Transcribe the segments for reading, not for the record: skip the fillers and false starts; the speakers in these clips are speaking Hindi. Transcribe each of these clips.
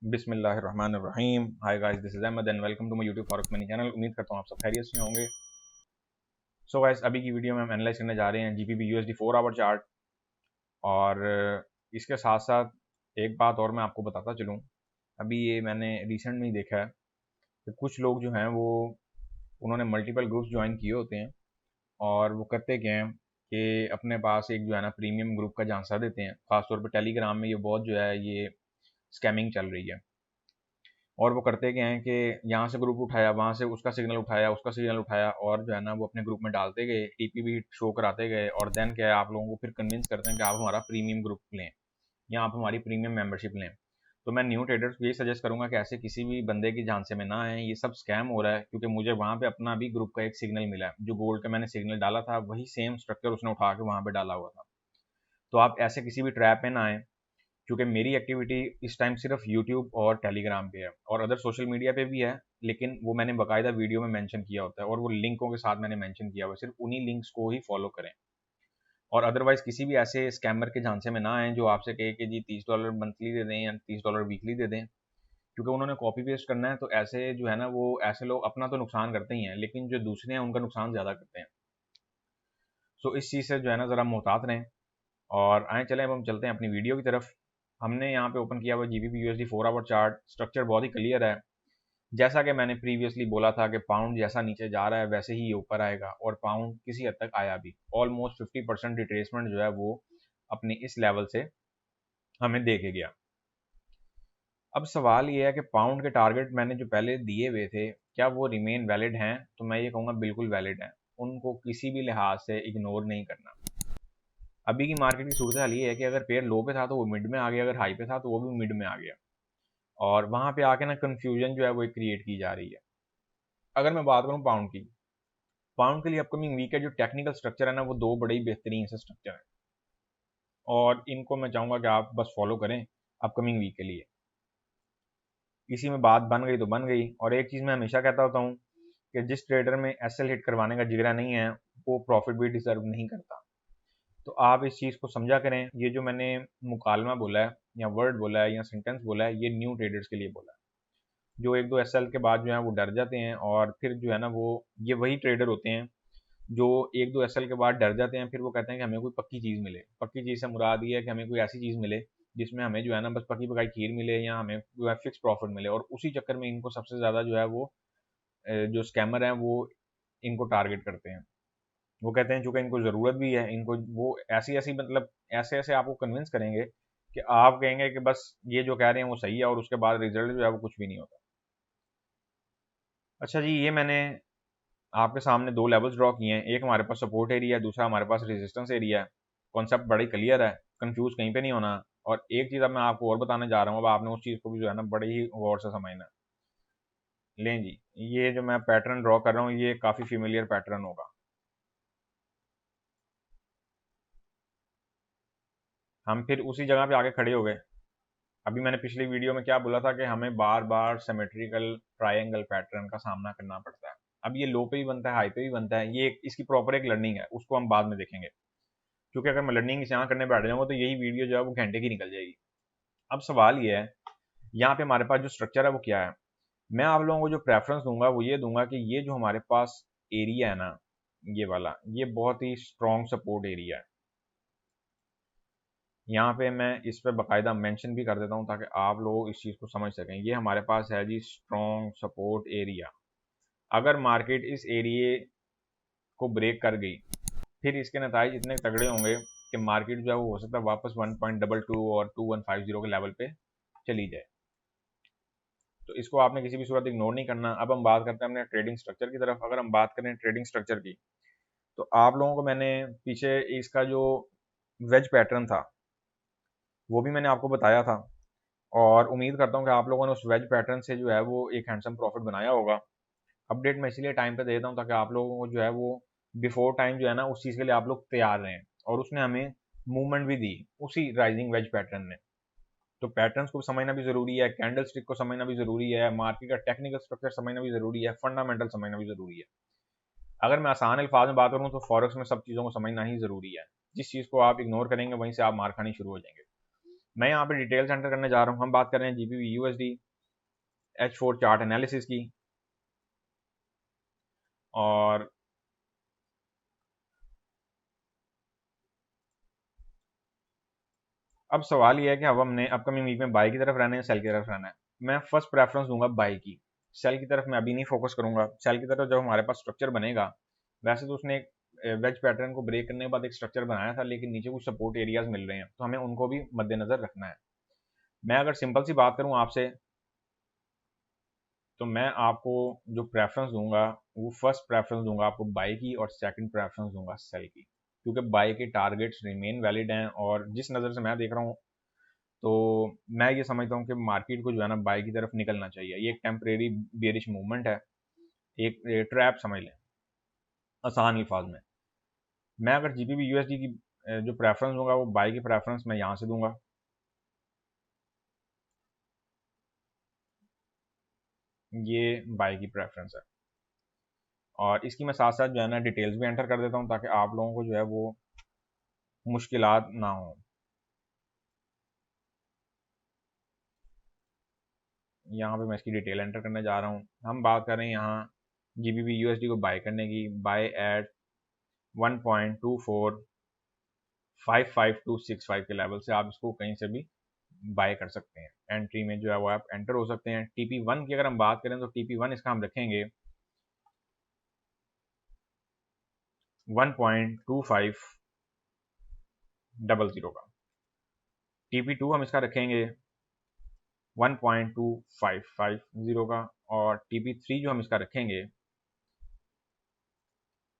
बिस्मिल्लाहिर्रहमानिर्रहीम। Hi guys, this is Ahmad and welcome to my YouTube forex money channel. उम्मीद करता हूँ आप सब खैरियत से होंगे। सो गाइस, अभी की वीडियो में हम एनालाइज करने जा रहे हैं जीबीपी यूएसडी 4 आवर चार्ट। और इसके साथ साथ एक बात और मैं आपको बताता चलूँ। अभी ये मैंने रिसेंट में ही देखा है कि कुछ लोग जो हैं वो उन्होंने मल्टीपल ग्रुप्स ज्वाइन किए होते हैं और वो करते क्या हैं कि अपने पास एक जो है ना प्रीमियम ग्रुप का झांसा देते हैं। खासतौर पर टेलीग्राम में ये बहुत जो है ये स्कैमिंग चल रही है। और वो करते क्या हैं कि यहाँ से ग्रुप उठाया, वहाँ से उसका सिग्नल उठाया और जो है ना वो अपने ग्रुप में डालते गए, टीपी भी शो कराते गए और देन क्या है आप लोगों को फिर कन्विंस करते हैं कि आप हमारा प्रीमियम ग्रुप लें या आप हमारी प्रीमियम मेंबरशिप लें। तो मैं न्यू ट्रेडर्स को यही सजेस्ट करूंगा कि ऐसे किसी भी बंदे की झांसे में ना आए। ये सब स्कैम हो रहा है क्योंकि मुझे वहाँ पे अपना भी ग्रुप का एक सिग्नल मिला है। जो गोल्ड का मैंने सिग्नल डाला था वही सेम स्ट्रक्चर उसने उठा के वहाँ पे डाला हुआ था। तो आप ऐसे किसी भी ट्रैप में ना आए, क्योंकि मेरी एक्टिविटी इस टाइम सिर्फ यूट्यूब और टेलीग्राम पे है और अदर सोशल मीडिया पे भी है, लेकिन वो मैंने बाकायदा वीडियो में मेंशन किया होता है और वो लिंकों के साथ मैंने मेंशन किया हुआ है। सिर्फ उन्हीं लिंक्स को ही फॉलो करें और अदरवाइज किसी भी ऐसे स्कैमर के झांसे में ना आए जो आपसे कहे कि जी $30 मंथली दे दें या $30 वीकली दे दें, क्योंकि उन्होंने कॉपी पेस्ट करना है। तो ऐसे जो है ना वो ऐसे लोग अपना तो नुकसान करते ही हैं, लेकिन जो दूसरे हैं उनका नुकसान ज़्यादा करते हैं। सो इस चीज़ से जो है ना ज़रा मुहतात रहें। और आए चलें, अब हम चलते हैं अपनी वीडियो की तरफ। हमने यहाँ पे ओपन किया हुआ GBP USD 4 our chart. Structure बहुत ही क्लियर है। जैसा कि मैंने प्रीवियसली बोला था कि पाउंड जैसा नीचे जा रहा है वैसे ही ये ऊपर आएगा और पाउंड किसी हद तक आया भी। ऑलमोस्ट 50% रिट्रेसमेंट जो है वो अपनी इस लेवल से हमें दे के गया। अब सवाल ये है कि पाउंड के टारगेट मैंने जो पहले दिए हुए थे क्या वो रिमेन वैलिड हैं? तो मैं ये कहूँगा बिल्कुल वैलिड हैं। उनको किसी भी लिहाज से इग्नोर नहीं करना। अभी की मार्केट की सूरत हाल ये है कि अगर पेयर लो पे था तो वो मिड में आ गया, अगर हाई पे था तो वो भी मिड में आ गया और वहां पे आके ना कंफ्यूजन जो है वो क्रिएट की जा रही है। अगर मैं बात करूं पाउंड की, पाउंड के लिए अपकमिंग वीक है जो टेक्निकल स्ट्रक्चर है ना वो दो बड़े ही बेहतरीन से स्ट्रक्चर है और इनको मैं चाहूंगा कि आप बस फॉलो करें अपकमिंग वीक के लिए। इसी में बात बन गई तो बन गई। और एक चीज़ मैं हमेशा कहता होता हूँ कि जिस ट्रेडर में एसएल हिट करवाने का जिगरा नहीं है वो प्रॉफिट भी डिजर्व नहीं करता। तो आप इस चीज़ को समझा करें। ये जो मैंने मुकालमा बोला है या वर्ड बोला है या सेंटेंस बोला है, ये न्यू ट्रेडर्स के लिए बोला है जो एक दो एसएल के बाद जो है वो डर जाते हैं और फिर जो है ना वो ये वही ट्रेडर होते हैं जो एक दो एसएल के बाद डर जाते हैं। फिर वो कहते हैं कि हमें कोई पक्की चीज़ मिले। पक्की चीज़ से मुराद ये है कि हमें कोई ऐसी चीज़ मिले जिसमें हमें जो है ना बस पकी पकाई खीर मिले या हमें जो है फिक्स प्रॉफिट मिले। और उसी चक्कर में इनको सबसे ज़्यादा जो है वो जो स्कैमर हैं वो इनको टारगेट करते हैं। वो कहते हैं चूंकि इनको ज़रूरत भी है, इनको वो ऐसी ऐसी मतलब ऐसे ऐसे आपको कन्विंस करेंगे कि आप कहेंगे कि बस ये जो कह रहे हैं वो सही है और उसके बाद रिजल्ट जो है वो कुछ भी नहीं होता। अच्छा जी, ये मैंने आपके सामने दो लेवल्स ड्रॉ किए हैं। एक हमारे पास सपोर्ट एरिया है, दूसरा हमारे पास रेजिस्टेंस एरिया है। कॉन्सेप्ट बड़ी क्लियर है, कंफ्यूज कहीं पे नहीं होना। और एक चीज़ अब मैं आपको और बताने जा रहा हूँ, अब आपने उस चीज़ को भी जो है ना बड़े ही गौर से समझना है। लें जी, ये जो मैं पैटर्न ड्रॉ कर रहा हूँ ये काफ़ी फेमिलियर पैटर्न होगा। हम फिर उसी जगह पे आके खड़े हो गए। अभी मैंने पिछली वीडियो में क्या बोला था कि हमें बार बार सिमेट्रिकल ट्रायंगल पैटर्न का सामना करना पड़ता है। अब ये लो पे भी बनता है, हाई पे भी बनता है। ये इसकी प्रॉपर एक लर्निंग है, उसको हम बाद में देखेंगे। क्योंकि अगर मैं लर्निंग यहाँ करने बैठ जाऊंगा तो यही वीडियो जो है वो घंटे की निकल जाएगी। अब सवाल ये है, यहाँ पे हमारे पास जो स्ट्रक्चर है वो क्या है। मैं आप लोगों को जो प्रेफरेंस दूंगा वो ये दूंगा कि ये जो हमारे पास एरिया है ना, ये वाला, ये बहुत ही स्ट्रॉन्ग सपोर्ट एरिया है। यहाँ पे मैं इस पे बाकायदा मेंशन भी कर देता हूँ ताकि आप लोग इस चीज़ को समझ सकें। ये हमारे पास है जी स्ट्रॉन्ग सपोर्ट एरिया। अगर मार्केट इस एरिए को ब्रेक कर गई फिर इसके नतीजे इतने तगड़े होंगे कि मार्केट जो है वो हो सकता है वापस 1.22 और 2150 के लेवल पे चली जाए। तो इसको आपने किसी भी सूरत इग्नोर नहीं करना। अब हम बात करते हैं अपने ट्रेडिंग स्ट्रक्चर की तरफ। अगर हम बात करें ट्रेडिंग स्ट्रक्चर की, तो आप लोगों को मैंने पीछे इसका जो वेज पैटर्न था वो भी मैंने आपको बताया था और उम्मीद करता हूँ कि आप लोगों ने उस वेज पैटर्न से जो है वो एक हैंडसम प्रॉफिट बनाया होगा। अपडेट मैं इसलिए टाइम पे देता हूँ ताकि आप लोगों को जो है वो बिफोर टाइम जो है ना उस चीज़ के लिए आप लोग तैयार रहें। और उसने हमें मूवमेंट भी दी उसी राइजिंग वेज पैटर्न ने। तो पैटर्न्स को समझना भी ज़रूरी है, कैंडल स्टिक को समझना भी ज़रूरी है, मार्केट का टेक्निकल स्ट्रक्चर समझना भी ज़रूरी है, फंडामेंटल समझना भी ज़रूरी है। अगर मैं आसान अल्फाज में बात करूँ तो फॉरेक्स में सब चीज़ों को समझना ही ज़रूरी है। जिस चीज़ को आप इग्नोर करेंगे वहीं से आप मार खानी शुरू हो जाएंगे। मैं यहाँ पे डिटेल्स एंटर करने जा रहा हूँ। हम बात कर रहे हैं GBP USD H4 chart analysis की। और अब सवाल ये है कि अब हमने अपकमिंग वीक में बाई की तरफ रहना है, सेल की तरफ रहना है। मैं फर्स्ट प्रेफरेंस दूंगा बाई की। सेल की तरफ मैं अभी नहीं फोकस करूंगा। सेल की तरफ जब हमारे पास स्ट्रक्चर बनेगा, वैसे तो उसने एक वेज पैटर्न को ब्रेक करने के बाद एक स्ट्रक्चर बनाया था, लेकिन नीचे कुछ सपोर्ट एरियाज मिल रहे हैं, तो हमें उनको भी मद्देनजर रखना है। मैं अगर सिंपल सी बात करूं आपसे, तो मैं आपको जो प्रेफरेंस दूंगा वो फर्स्ट प्रेफरेंस दूंगा आपको बाई की, और सेकंड प्रेफरेंस दूंगा सेल की, क्योंकि बाई के टारगेट्स रिमेन वैलिड हैं। और जिस नज़र से मैं देख रहा हूँ, तो मैं ये समझता हूँ कि मार्केट को जो है ना बाई की तरफ निकलना चाहिए। ये एक टेम्परेरी बेरिश मूवमेंट है, एक ट्रैप समझ लें आसान अल्फाज में। मैं अगर GBP USD की जो प्रेफरेंस दूंगा वो बाई की प्रेफरेंस मैं यहाँ से दूंगा। ये बाई की प्रेफरेंस है, और इसकी मैं साथ साथ जो है ना डिटेल्स भी एंटर कर देता हूँ, ताकि आप लोगों को जो है वो मुश्किलात ना हो। यहाँ पे मैं इसकी डिटेल एंटर करने जा रहा हूँ। हम बात कर रहे हैं यहाँ GBP USD को बाय करने की। बाय एट 1.2455265 के लेवल से आप इसको कहीं से भी बाय कर सकते हैं। एंट्री में जो है वो आप एंटर हो सकते हैं। TP1 की अगर हम बात करें, तो TP1 इसका हम रखेंगे 1.2500 का। TP2 हम इसका रखेंगे 1.2550 का। और TP3 जो हम इसका रखेंगे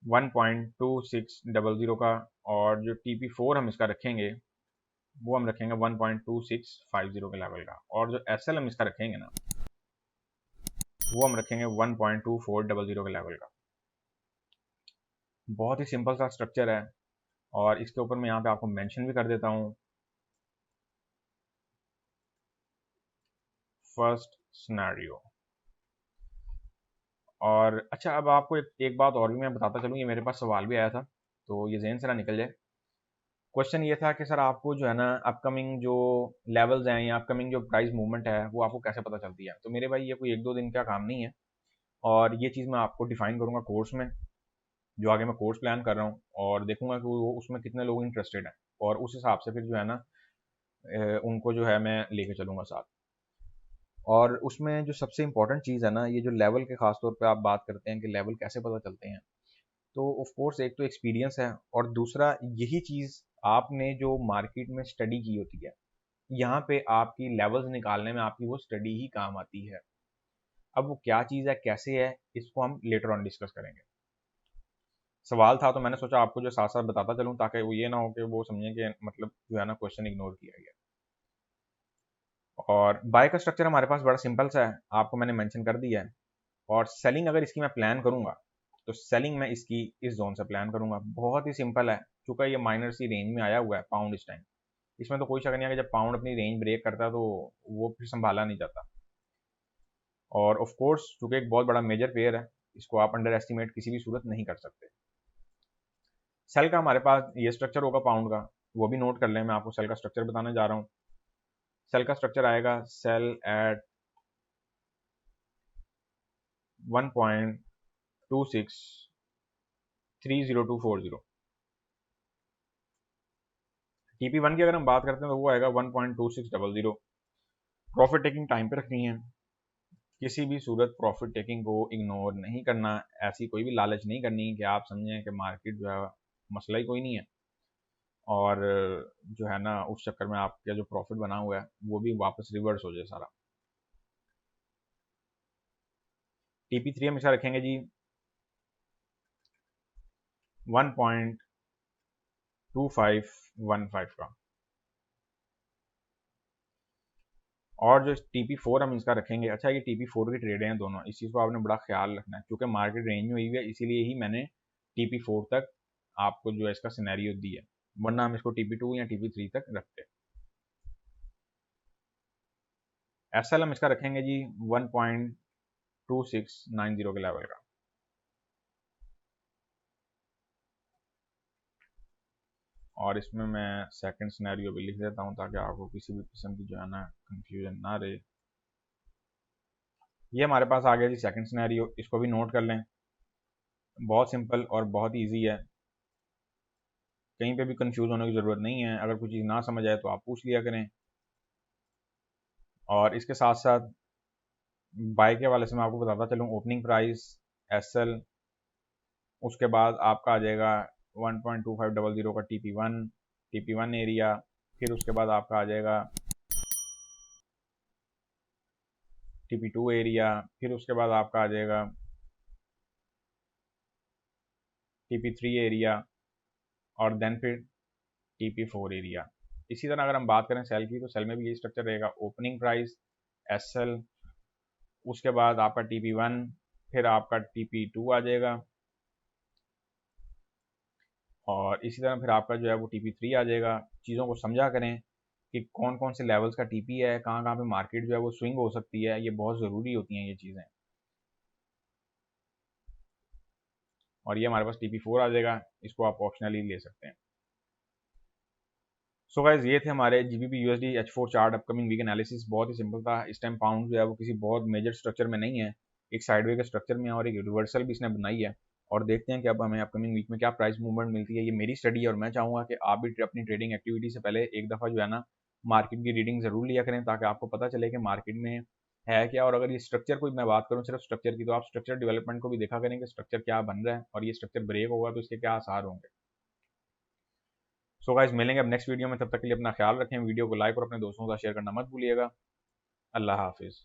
1.2600 का। और जो TP4 हम इसका रखेंगे वो हम रखेंगे 1.2650 के लेवल का। और जो SL हम इसका रखेंगे ना, वो हम रखेंगे 1.2400 के लेवल का। बहुत ही सिंपल सा स्ट्रक्चर है, और इसके ऊपर मैं यहाँ पे आपको मेंशन भी कर देता हूँ। First scenario. और अच्छा, अब आपको एक बात और भी मैं बताता चलूँ, ये मेरे पास सवाल भी आया था, तो ये जहन से ना निकल जाए। क्वेश्चन ये था कि सर आपको जो है ना अपकमिंग जो लेवल्स हैं या अपकमिंग जो प्राइस मूवमेंट है वो आपको कैसे पता चलती है। तो मेरे भाई ये कोई एक दो दिन का काम नहीं है, और ये चीज़ मैं आपको डिफाइन करूँगा कोर्स में, जो आगे मैं कोर्स प्लान कर रहा हूँ, और देखूंगा कि वो उसमें कितने लोग इंटरेस्टेड हैं, और उस हिसाब से फिर जो है ना उनको जो है मैं लेके चलूँगा साथ। और उसमें जो सबसे इंपॉर्टेंट चीज़ है ना, ये जो लेवल के खास तौर पे आप बात करते हैं कि लेवल कैसे पता चलते हैं, तो ऑफ कोर्स एक तो एक्सपीरियंस है, और दूसरा यही चीज़ आपने जो मार्केट में स्टडी की होती है, यहाँ पे आपकी लेवल्स निकालने में आपकी वो स्टडी ही काम आती है। अब वो क्या चीज़ है, कैसे है, इसको हम लेटर ऑन डिस्कस करेंगे। सवाल था तो मैंने सोचा आपको जो साथ साथ बताता चलूँ, ताकि वो ये ना हो कि वो समझें कि मतलब जो है ना क्वेश्चन इग्नोर किया गया। और बाय का स्ट्रक्चर हमारे पास बड़ा सिंपल सा है, आपको मैंने मेंशन कर दिया है। और सेलिंग अगर इसकी मैं प्लान करूंगा, तो सेलिंग मैं इसकी इस जोन से प्लान करूंगा। बहुत ही सिंपल है, चूंकि ये माइनर सी रेंज में आया हुआ है पाउंड इस टाइम। इसमें तो कोई शक नहीं है कि जब पाउंड अपनी रेंज ब्रेक करता है तो वो फिर संभाला नहीं जाता। और ऑफ कोर्स चूंकि एक बहुत बड़ा मेजर पेयर है, इसको आप अंडर एस्टिमेट किसी भी सूरत नहीं कर सकते। सेल का हमारे पास ये स्ट्रक्चर होगा पाउंड का, वो भी नोट कर लें। मैं आपको सेल का स्ट्रक्चर बताने जा रहा हूँ। सेल का स्ट्रक्चर आएगा सेल एट 1.26300240। TP1 की अगर हम बात करते हैं तो वो आएगा 1.2600। प्रॉफिट टेकिंग टाइम पे रखनी है, किसी भी सूरत प्रॉफिट टेकिंग को इग्नोर नहीं करना। ऐसी कोई भी लालच नहीं करनी कि आप समझें कि मार्केट जो है मसला ही कोई नहीं है, और जो है ना उस चक्कर में आपका जो प्रॉफिट बना हुआ है वो भी वापस रिवर्स हो जाए सारा। TP3 हम इसका रखेंगे जी 1.2515 का। और जो TP4 हम इसका रखेंगे, अच्छा ये TP4 की ट्रेड हैं दोनों, इस चीज़ को आपने बड़ा ख्याल रखना है, क्योंकि मार्केट रेंज में हुई है, इसीलिए ही मैंने TP4 तक आपको जो है इसका सिनेरियो दी है, वरना हम इसको TP2 या TP3 तक रखते। SL हम इसका रखेंगे जी 1.2690 के लेवल का। और इसमें मैं सेकंड सिनेरियो भी लिख देता हूँ ताकि आपको किसी भी किस्म की जो है ना कंफ्यूजन ना रहे। ये हमारे पास आ गया जी सेकंड सिनेरियो, इसको भी नोट कर लें। बहुत सिंपल और बहुत ईजी है, कहीं पे भी कंफ्यूज होने की ज़रूरत नहीं है। अगर कोई चीज़ ना समझ आए तो आप पूछ लिया करें। और इसके साथ साथ बाय के हवाले से मैं आपको बताता चलूँ, ओपनिंग प्राइस एसएल, उसके बाद आपका आ जाएगा 1.2500 का टीपी वन एरिया, फिर उसके बाद आपका आ जाएगा टीपी2 एरिया, फिर उसके बाद आपका आ जाएगा टीपी3 एरिया, और देन फिर टीपी4 एरिया। इसी तरह अगर हम बात करें सेल की, तो सेल में भी यही स्ट्रक्चर रहेगा, ओपनिंग प्राइस एसएल, उसके बाद आपका टीपी1, फिर आपका टीपी2 आ जाएगा, और इसी तरह फिर आपका जो है वो टीपी3 आ जाएगा। चीज़ों को समझा करें कि कौन कौन से लेवल्स का टीपी है, कहाँ कहाँ पे मार्केट जो है वो स्विंग हो सकती है, ये बहुत ज़रूरी होती हैं ये चीज़ें। और ये हमारे पास टीपी4 आ जाएगा, इसको आप ऑप्शनली ले सकते हैं। सो गाइस, ये थे हमारे GBP USD H4 chart upcoming week analysis. बहुत ही सिंपल था। इस टाइम पाउंड जो है वो किसी बहुत मेजर स्ट्रक्चर में नहीं है, एक साइडवे के स्ट्रक्चर में है और एक रिवर्सल भी इसने बनाई है। और देखते हैं कि अब हमें अपकमिंग वीक में क्या प्राइस मूवमेंट मिलती है। ये मेरी स्टडी है और मैं चाहूँगा कि आप भी अपनी ट्रेडिंग एक्टिविटी से पहले एक दफ़ा जो है ना मार्केट की रीडिंग ज़रूर लिया करें, ताकि आपको पता चले कि मार्केट में है क्या। और अगर ये स्ट्रक्चर को मैं बात करूँ सिर्फ स्ट्रक्चर की, तो आप स्ट्रक्चर डेवलपमेंट को भी देखा करें कि स्ट्रक्चर क्या बन रहा है, और ये स्ट्रक्चर ब्रेक होगा तो इसके क्या आसार होंगे। सो गाइस, मिलेंगे अब नेक्स्ट वीडियो में, तब तक के लिए अपना ख्याल रखें। वीडियो को लाइक और अपने दोस्तों के साथ शेयर करना मत भूलिएगा। अल्लाह हाफिज़।